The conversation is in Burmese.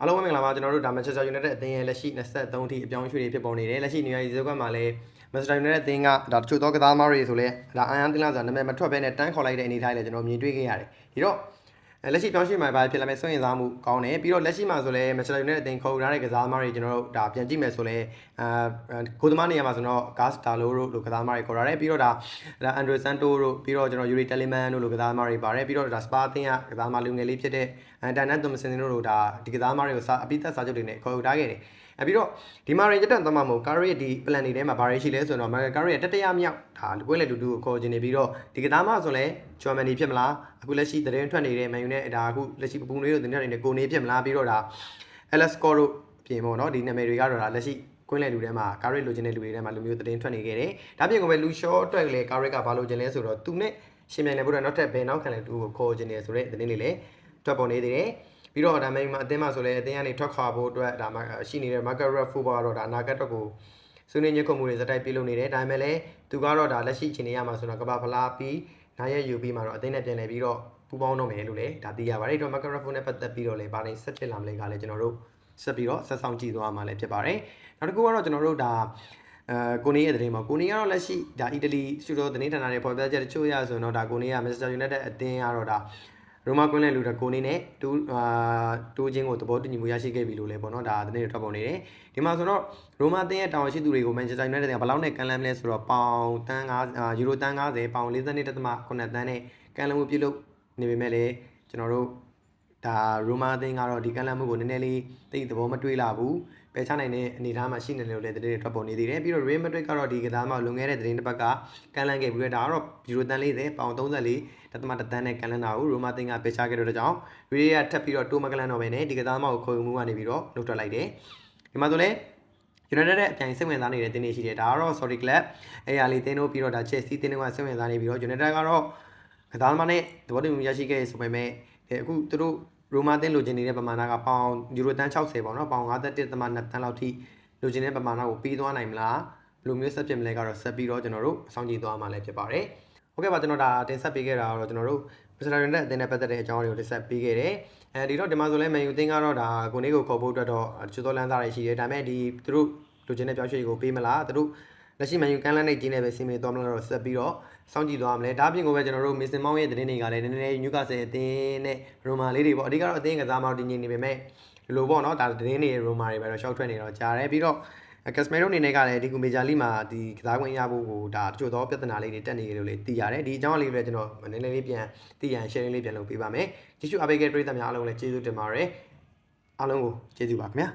အားလုံးပဲမင်္ဂလာပါကျွန်တော်တို့ဒါ Manchester United အသင်းရဲ့လက်ရှိ23ထိအပြောင်းအရွှေ့တွေဖြစ်ပေါ်နေတယ်လက်ရှိနေရာရေးစကွက်မှာလည်း Manchester United အသင်းကဒါတချို့သောကစားသမားတွေဆိုလဲဒါအန်အန်တင်လာဆိုတာနာမည်မထွက်ဘဲနဲ့တန်းခေါ်လိုက်တဲ့အနေအထားတွေလည်းကျွန်တော်မြင်တွေ့ခဲ့ရတယ်ဒီတော့လက်ရှိပြောင်းရွှေ့မှာဘာဖြစ်လာမဲ့စွန့်ရင်စားမှုကောင်းတယ်ပြီးတော့လက်ရှိမှာဆိုလဲ Manchester United အသင်းခေါ်ထားတဲ့ကစားသမားတွေကျွန်တော်တို့ဒါပြန်ကြည့်မယ်ဆိုလဲကိုသမားနေရာမှာဆိုတော့ Gas Darlow တို့လိုကစားသမားတွေခေါ်ထားတယ်ပြီးတော့ဒါ Andre Santo တို့ပြီးတော့ကျွန်တော် Yuri Telemann တို့လိုကစားသမားတွေပါတယ်ပြီးတော့ဒါ Spa အသင်းကကစားသမားလူငယ်လေးဖြစ်တဲ့Tanner Thompson တို့လိုဒါဒီကစားသမားတွေကိုအပိသက်စာချုပ်တွေနဲ့ခေါ်ယူထားခဲ့တယ်ပြီးတော့ဒီမှာရင်တက်တမ်းမှာမဟုတ်ကာရီရဲ့ဒီ plan တွေထဲမှာဘာတွေရှိလဲဆိုတော့ကာရီရဲ့တတိယမြောက်ဒါပွဲလေတူတူကိုခေါ်ကျင်နေပြီးတော့ဒီကစားမဆိုလဲဂျာမနီဖြစ်မလားအခုလက်ရှိသတင်းထွက်နေတဲ့မန်ယူနဲ့ဒါအခုလက်ရှိပပူနွေးတို့သတင်းတွေနဲ့ကိုနေဖြစ်မလားပြီးတော့ဒါ Alex Scott တို့ပြင်ပေါ့နော်ဒီနာမည်တွေကတော့ဒါလက်ရှိကွင်းလေလူထဲမှာကာရီလိုချင်တဲ့လူတွေထဲမှာလူမျိုးသတင်းထွက်နေခဲ့တယ်ဒါပြင်ကိုပဲလူရှော့အတွက်လေကာရီကဘာလိုချင်လဲဆိုတော့သူနဲ့ရှင်မြန်နေဖို့တော့နောက်ထပ်ဘယ်နောက်ခံလဲတူကိုခေါ်ကျင်နေဆိုတဲ့သတင်းတွေလည်းထွက်ပေါ်နေသေးတယ်ပြီးတော့ဒါမှမဟုတ်အသင်းမှာဆိုလဲအသင်းကနေထွက်ခွာဖို့အတွက်ဒါမှရှိနေတဲ့ Market Ref Football ကတော့ဒါအနာဂတ်တော့ကိုဆွေးနွေးညှိခုံမှုတွေစတိုက်ပြုလုပ်နေတယ်ဒါပေမဲ့လည်းသူကတော့ဒါလက်ရှိအခြေအနေရမှာဆိုတော့ကဘာဖလားပြီးနိုင်ရယူပြီးမှာတော့အသင်းနဲ့ပြန်လည်ပြီးတော့ပူးပေါင်းတော့မယ်လို့လည်းဒါသိရပါတယ်တော့ Market Ref နဲ့ပတ်သက်ပြီးတော့လည်းဘာတွေဆက်ဖြစ်လာမလဲကလည်းကျွန်တော်တို့ဆက်ပြီးတော့ဆက်ဆောင်ကြည့်သွားမှာလည်းဖြစ်ပါတယ်နောက်တစ်ခုကတော့ကျွန်တော်တို့ဒါကိုနေရဲ့သတင်းမှာကိုနေကတော့လက်ရှိဒါအီတလီစတူဒီယိုသတင်းဌာနတွေပေါ်ပြချက်တချို့ရဆိုတော့ဒါကိုနေက Manchester United အသင်းကတော့ဒါရိုမာကွင်းလဲလူတကိုနေနဲ့တူးချင်းကိုသဘောတူညီမှုရရှိခဲ့ပြီလို့လည်းပေါ့နော်ဒါသတင်းတွေထွက်ပေါ်နေတယ်ဒီမှာဆိုတော့ရိုမာအသင်းရဲ့တာဝန်ရှိသူတွေကို Manchester United ကဘယ်လောက်နဲ့ကန်လန်းမလဲဆိုတော့ပေါင်တန်း9ယူရိုတန်း90ပေါင်42.8တန်းနဲ့ကန်လန်းမှုပြုလုပ်နေပေမဲ့လည်းကျွန်တော်တို့ဒါရိုမာအသင်းကတော့ဒီကန်လန်းမှုကိုနည်းနည်းလေးသိသဘောမတွေ့လာဘူးပယ်ချနိုင်တဲ့အနေအထားမှာရှိနေတယ်လို့လည်းသတင်းတွေထွက်ပေါ်နေသေးတယ်ပြီးတော့ Real Madrid ကတော့ဒီကစားမှလွန်ခဲ့တဲ့သတင်းတစ်ပတ်ကကန်လန်းခဲ့ပြီးတော့ဒါကတော့ယူရိုတန်း40ပေါင်34.1တန်းနဲ့ကန်လန်းတာကိုရိုမာအသင်းကပယ်ချခဲ့တဲ့ကြောင့် Real ကထပ်ပြီးတော့တိုးမကန်လန်းတော့ပဲနဲ့ဒီကစားမှကိုခေါ်ယူမှုကနေပြီးတော့နှုတ်ထွက်လိုက်တယ်ဒီမှာဆိုလည်း United ရဲ့အပြိုင်စိတ်ဝင်စားနေတဲ့တင်းတွေရှိတယ်ဒါကတော့ Sorry Club အဲ့ရလေးတင်းတို့ပြီးတော့ဒါ Chelsea တင်းတွေကစိတ်ဝင်စားနေပြီးတော့ United ကတော့ကစားသမားနဲ့သဘောတူညီမှုရရှိခဲ့ဆိုပေမဲ့အခုသူတို့ရိုမာတင်းလိုချင်နေတဲ့ပမာဏကပေါင်ယူရိုတန်း60ပေါ့နော်ပေါင်51.2တန်းလောက်ထိလိုချင်တဲ့ပမာဏကိုပြီးသွားနိုင်မလားဘယ်လိုမျိုးဆက်ဖြစ်မလဲကတော့ဆက်ပြီးတော့ကျွန်တော်တို့အဆောင်ကြည့်သွားမှာလည်းဖြစ်ပါတယ်ဟုတ်ကဲ့ပါကျွန်တော်ဒါတင်ဆက်ပေးခဲ့တာကတော့ကျွန်တော်တို့ Manchester United အသင်းနဲ့ပတ်သက်တဲ့အကြောင်းတွေကိုတင်ဆက်ပေးခဲ့တယ်ဒီတော့ဒီမှာဆိုလဲ Man U အသင်းကတော့ဒါကိုနေကိုခေါ်ဖို့အတွက်တော့ချူသောလန်းသားတွေရှိတယ်ဒါပေမဲ့ဒီသူတို့လိုချင်တဲ့ပြောင်းရွှေ့ကိုပေးမလားသူတို့လက်ရှိ Man U ကန်လန်းနေကြီးနေပဲစီမံသွားမလားတော့ဆက်ပြီးတော့စောင့်ကြည့်သွားမယ်ဒါပြင်ကိုပဲကျွန်တော်တို့ Mason Mount ရဲ့သတင်းတွေကလည်းနည်းနည်း Newcastle အသင်းနဲ့ Roma လေးတွေပေါ့အဓိကတော့အသင်းကစားမှတည်ငြိမ်နေပေမဲ့ဒီလိုပေါ့နော်ဒါသတင်းတွေ Roma တွေပဲတော့ရှောက်ထွက်နေတော့ကြားတယ်ပြီးတော့Casemiro အနေနဲ့ကလည်းဒီကူ Major League မှာဒီကစားခွင့်ရဖို့ကိုဒါတချို့သောပြဿနာလေးတွေတက်နေကြလို့လေသိရတယ်ဒီအကြောင်းအလေးပဲကျွန်တော်နည်းနည်းလေးပြန်သိရန် sharing လေးပြန်လုပ်ပေးပါမယ်ကြည့်ရှုအားပေးခဲ့တဲ့ပရိသတ်များအားလုံးလည်းကျေးဇူးတင်ပါတယ်အားလုံးကိုကျေးဇူးပါခင်ဗျာ